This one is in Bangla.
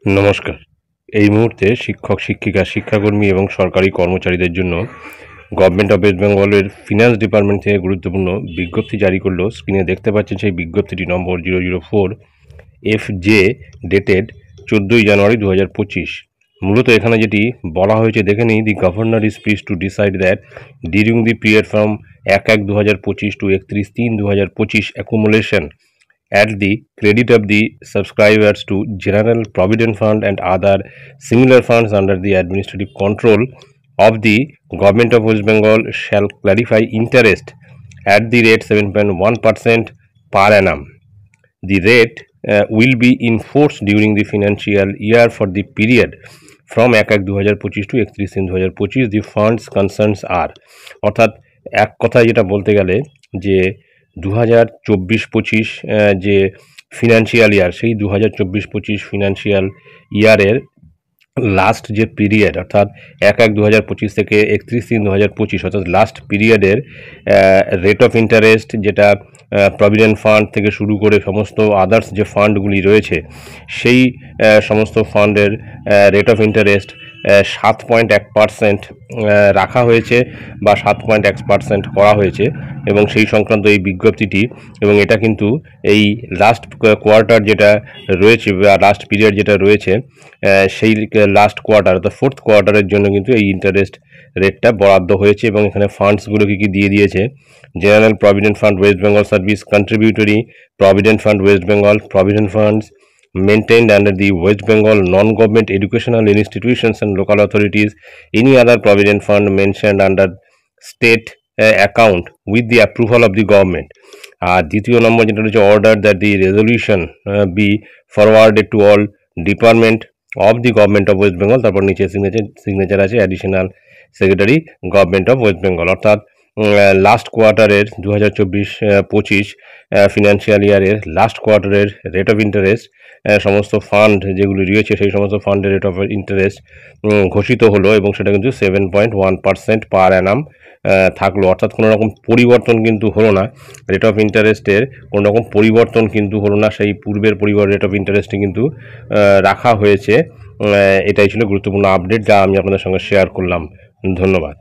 নমস্কার। এই মুহূর্তে শিক্ষক, শিক্ষিকা, শিক্ষাকর্মী এবং সরকারি কর্মচারীদের জন্য গভর্নমেন্ট অফ ওয়েস্ট বেঙ্গলের ফিনান্স ডিপার্টমেন্ট থেকে গুরুত্বপূর্ণ বিজ্ঞপ্তি জারি করলো। স্ক্রিনে দেখতে পাচ্ছেন সেই বিজ্ঞপ্তিটি নম্বর 004 FJ ডেটেড 14ই জানুয়ারি 2025। মূলত এখানে যেটি বলা হয়েছে দেখে নিই, দি governor is please to decide that during the period from 1/1/2025 to 31/3/2025 accumulation at the credit of the subscribers to General Provident Fund and other similar funds under the administrative control of the Government of West Bengal shall clarify interest at the rate 7.1% per annum. The rate will be in force during the financial year for the period from 1/1/2025 to 31/3/2025. The funds concerns are, অর্থাৎ এক কথায় যেটা বলতে গেলে যে 2024-25 যে ফিনান্সিয়াল ইয়ার, সেই 2024-25 ফিনান্সিয়াল ইয়ারের লাস্ট যে পিরিয়ড, অর্থাৎ 1/1/2025 থেকে 31/3/2025, অর্থাৎ লাস্ট পিরিয়ডের রেট অফ ইন্টারেস্ট, যেটা প্রভিডেন্ট ফান্ড থেকে শুরু করে সমস্ত আদার্স যে ফান্ডগুলি রয়েছে, সেই সমস্ত ফান্ডের রেট অফ ইন্টারেস্ট 7.1% রাখা হয়েছে বা 7.1% করা হয়েছে, এবং সেই সংক্রান্ত এই বিজ্ঞপ্তিটি, এবং এটা কিন্তু এই লাস্ট কোয়ার্টার যেটা রয়েছে বা লাস্ট পিরিয়ড যেটা রয়েছে, সেই লাস্ট কোয়ার্টার অর্থাৎ ফোর্থ কোয়ার্টারের জন্য কিন্তু এই ইন্টারেস্ট রেটটা বরাদ্দ হয়েছে। এবং এখানে ফান্ডসগুলো কী দিয়ে দিয়েছে: general provident fund West Bengal service, contributory provident fund West Bengal, provident funds maintained under the West Bengal non-government educational institutions and local authorities, any other provident fund mentioned under state account with the approval of the government. দ্বিতীয় নম্বর যেটা রয়েছে, order that the resolution B forwarded to all department of the government of West Bengal, তারপর নিচে সিগনেচার আছে additional secretary government of West Bengal. অর্থাৎ লাস্ট কোয়ার্টারের 2024-25 ফিনান্সিয়াল ইয়ারের লাস্ট কোয়ার্টারের রেট অফ ইন্টারেস্ট, সমস্ত ফান্ড যেগুলি রয়েছে সেই সমস্ত ফান্ডের রেট অফ ইন্টারেস্ট ঘোষিত হলো, এবং সেটা কিন্তু 7.1% পার অ্যানাম থাকলো। অর্থাৎ কোনো রকম পরিবর্তন কিন্তু হলো না, রেট অফ ইন্টারেস্টের কোনো রকম পরিবর্তন কিন্তু হলো না, সেই পূর্বের রেট অফ ইন্টারেস্টে কিন্তু রাখা হয়েছে। এটাই ছিল গুরুত্বপূর্ণ আপডেট যা আমি আপনাদের সঙ্গে শেয়ার করলাম। ধন্যবাদ।